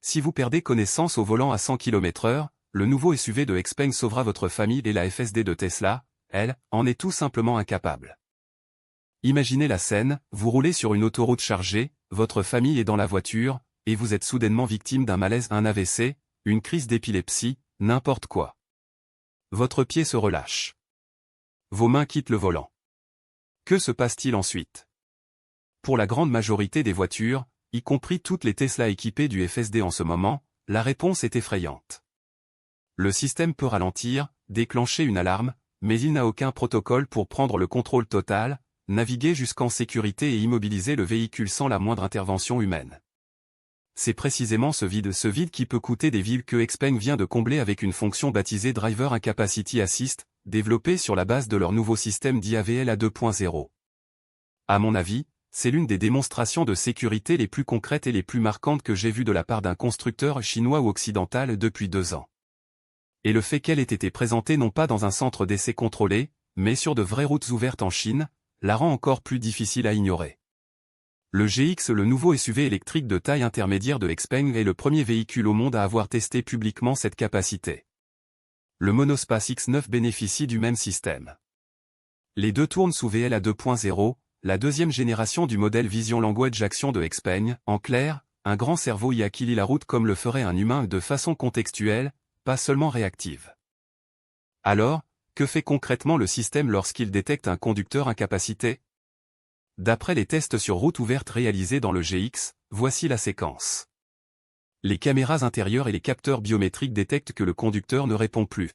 Si vous perdez connaissance au volant à 100 km/h, le nouveau SUV de XPeng sauvera votre famille et la FSD de Tesla, elle, en est tout simplement incapable. Imaginez la scène, vous roulez sur une autoroute chargée, votre famille est dans la voiture, et vous êtes soudainement victime d'un malaise, un AVC, une crise d'épilepsie, n'importe quoi. Votre pied se relâche. Vos mains quittent le volant. Que se passe-t-il ensuite? Pour la grande majorité des voitures, y compris toutes les Tesla équipées du FSD en ce moment, la réponse est effrayante. Le système peut ralentir, déclencher une alarme, mais il n'a aucun protocole pour prendre le contrôle total, naviguer jusqu'en sécurité et immobiliser le véhicule sans la moindre intervention humaine. C'est précisément ce vide qui peut coûter des vies que XPeng vient de combler avec une fonction baptisée Driver Incapacity Assist, développée sur la base de leur nouveau système dit VLA 2.0. À mon avis, c'est l'une des démonstrations de sécurité les plus concrètes et les plus marquantes que j'ai vues de la part d'un constructeur chinois ou occidental depuis 2 ans. Et le fait qu'elle ait été présentée non pas dans un centre d'essai contrôlé, mais sur de vraies routes ouvertes en Chine, la rend encore plus difficile à ignorer. Le GX, le nouveau SUV électrique de taille intermédiaire de XPeng, est le premier véhicule au monde à avoir testé publiquement cette capacité. Le Monospace X9 bénéficie du même système. Les deux tournent sous VLA 2.0, la deuxième génération du modèle Vision Language Action de XPeng. En clair, un grand cerveau y acquilit la route comme le ferait un humain de façon contextuelle, pas seulement réactive. Alors, que fait concrètement le système lorsqu'il détecte un conducteur incapacité? D'après les tests sur route ouverte réalisés dans le GX, voici la séquence. Les caméras intérieures et les capteurs biométriques détectent que le conducteur ne répond plus.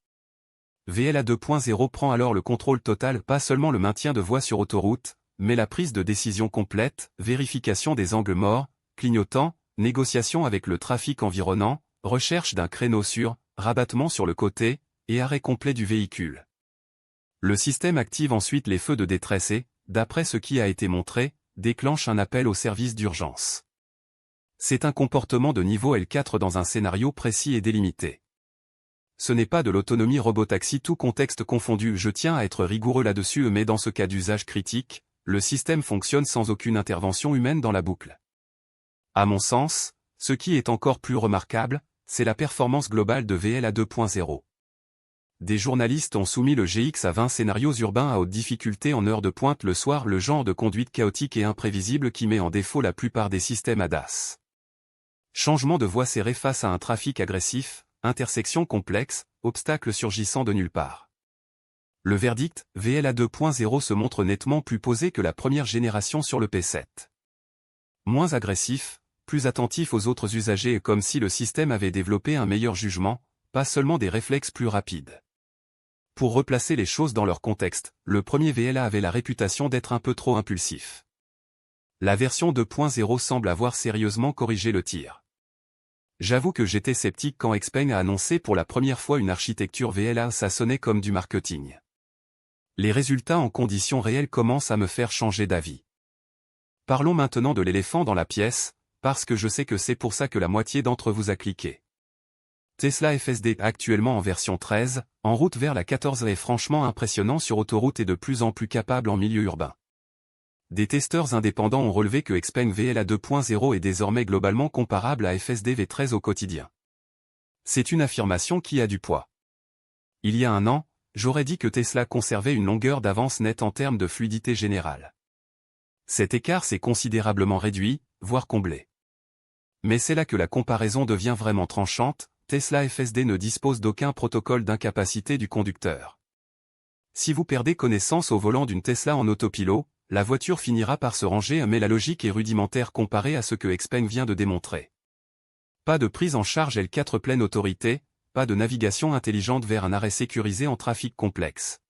VLA 2.0 prend alors le contrôle total, pas seulement le maintien de voie sur autoroute, mais la prise de décision complète, vérification des angles morts, clignotants, négociation avec le trafic environnant, recherche d'un créneau sûr, rabattement sur le côté, et arrêt complet du véhicule. Le système active ensuite les feux de détresse et, d'après ce qui a été montré, déclenche un appel au service d'urgence. C'est un comportement de niveau L4 dans un scénario précis et délimité. Ce n'est pas de l'autonomie robotaxi tout contexte confondu, je tiens à être rigoureux là-dessus, mais dans ce cas d'usage critique, le système fonctionne sans aucune intervention humaine dans la boucle. À mon sens, ce qui est encore plus remarquable, c'est la performance globale de VLA 2.0. Des journalistes ont soumis le GX à 20 scénarios urbains à haute difficulté en heure de pointe le soir, le genre de conduite chaotique et imprévisible qui met en défaut la plupart des systèmes ADAS. Changement de voie serrée face à un trafic agressif, intersection complexe, obstacles surgissant de nulle part. Le verdict, VLA 2.0 se montre nettement plus posé que la première génération sur le P7. Moins agressif, plus attentif aux autres usagers et comme si le système avait développé un meilleur jugement, pas seulement des réflexes plus rapides. Pour replacer les choses dans leur contexte, le premier VLA avait la réputation d'être un peu trop impulsif. La version 2.0 semble avoir sérieusement corrigé le tir. J'avoue que j'étais sceptique quand XPeng a annoncé pour la première fois une architecture VLA, ça sonnait comme du marketing. Les résultats en conditions réelles commencent à me faire changer d'avis. Parlons maintenant de l'éléphant dans la pièce, parce que je sais que c'est pour ça que la moitié d'entre vous a cliqué. Tesla FSD actuellement en version 13, en route vers la 14 est franchement impressionnant sur autoroute et de plus en plus capable en milieu urbain. Des testeurs indépendants ont relevé que XPeng VLA 2.0 est désormais globalement comparable à FSD V13 au quotidien. C'est une affirmation qui a du poids. Il y a 1 an, j'aurais dit que Tesla conservait une longueur d'avance nette en termes de fluidité générale. Cet écart s'est considérablement réduit, voire comblé. Mais c'est là que la comparaison devient vraiment tranchante, Tesla FSD ne dispose d'aucun protocole d'incapacité du conducteur. Si vous perdez connaissance au volant d'une Tesla en autopilot, la voiture finira par se ranger, mais la logique est rudimentaire comparée à ce que XPeng vient de démontrer. Pas de prise en charge L4 pleine autorité, pas de navigation intelligente vers un arrêt sécurisé en trafic complexe.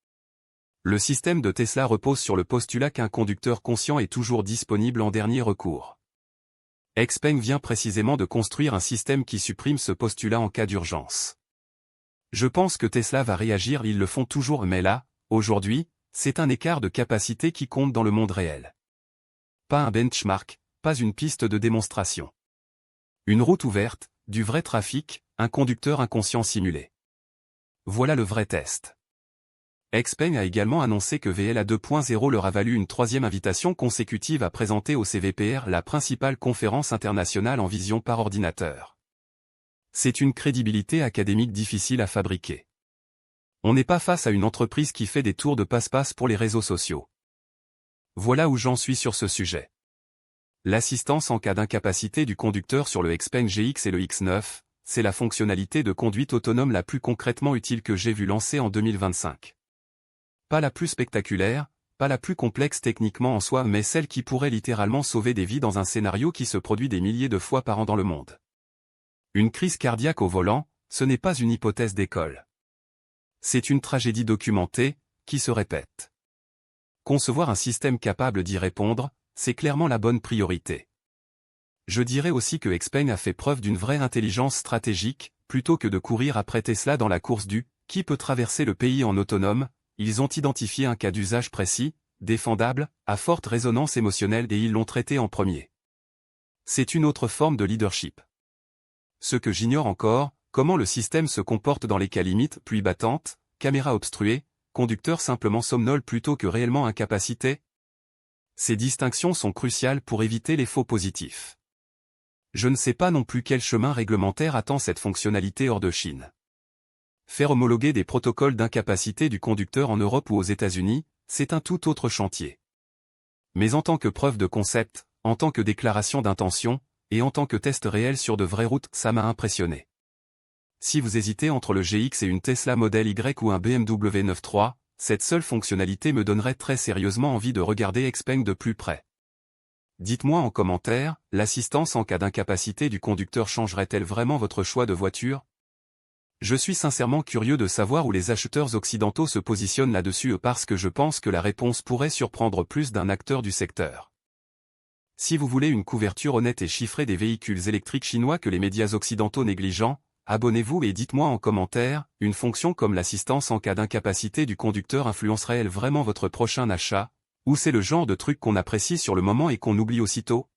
Le système de Tesla repose sur le postulat qu'un conducteur conscient est toujours disponible en dernier recours. XPeng vient précisément de construire un système qui supprime ce postulat en cas d'urgence. Je pense que Tesla va réagir, ils le font toujours, mais là, aujourd'hui, c'est un écart de capacité qui compte dans le monde réel. Pas un benchmark, pas une piste de démonstration. Une route ouverte, du vrai trafic, un conducteur inconscient simulé. Voilà le vrai test. XPeng a également annoncé que VLA 2.0 leur a valu une 3e invitation consécutive à présenter au CVPR, la principale conférence internationale en vision par ordinateur. C'est une crédibilité académique difficile à fabriquer. On n'est pas face à une entreprise qui fait des tours de passe-passe pour les réseaux sociaux. Voilà où j'en suis sur ce sujet. L'assistance en cas d'incapacité du conducteur sur le Xpeng GX et le X9, c'est la fonctionnalité de conduite autonome la plus concrètement utile que j'ai vue lancer en 2025. Pas la plus spectaculaire, pas la plus complexe techniquement en soi, mais celle qui pourrait littéralement sauver des vies dans un scénario qui se produit des milliers de fois par an dans le monde. Une crise cardiaque au volant, ce n'est pas une hypothèse d'école. C'est une tragédie documentée, qui se répète. Concevoir un système capable d'y répondre, c'est clairement la bonne priorité. Je dirais aussi que Xpeng a fait preuve d'une vraie intelligence stratégique, plutôt que de courir après Tesla dans la course du « qui peut traverser le pays en autonome », ils ont identifié un cas d'usage précis, défendable, à forte résonance émotionnelle et ils l'ont traité en premier. C'est une autre forme de leadership. Ce que j'ignore encore, comment le système se comporte dans les cas limites, pluie battante, caméra obstruée, conducteur simplement somnole plutôt que réellement incapacité. Ces distinctions sont cruciales pour éviter les faux positifs. Je ne sais pas non plus quel chemin réglementaire attend cette fonctionnalité hors de Chine. Faire homologuer des protocoles d'incapacité du conducteur en Europe ou aux États-Unis, c'est un tout autre chantier. Mais en tant que preuve de concept, en tant que déclaration d'intention, et en tant que test réel sur de vraies routes, ça m'a impressionné. Si vous hésitez entre le GX et une Tesla Model Y ou un BMW 9.3, cette seule fonctionnalité me donnerait très sérieusement envie de regarder Xpeng de plus près. Dites-moi en commentaire, l'assistance en cas d'incapacité du conducteur changerait-elle vraiment votre choix de voiture? Je suis sincèrement curieux de savoir où les acheteurs occidentaux se positionnent là-dessus parce que je pense que la réponse pourrait surprendre plus d'un acteur du secteur. Si vous voulez une couverture honnête et chiffrée des véhicules électriques chinois que les médias occidentaux négligent, abonnez-vous et dites-moi en commentaire, une fonction comme l'assistance en cas d'incapacité du conducteur influencerait-elle vraiment votre prochain achat, ou c'est le genre de truc qu'on apprécie sur le moment et qu'on oublie aussitôt?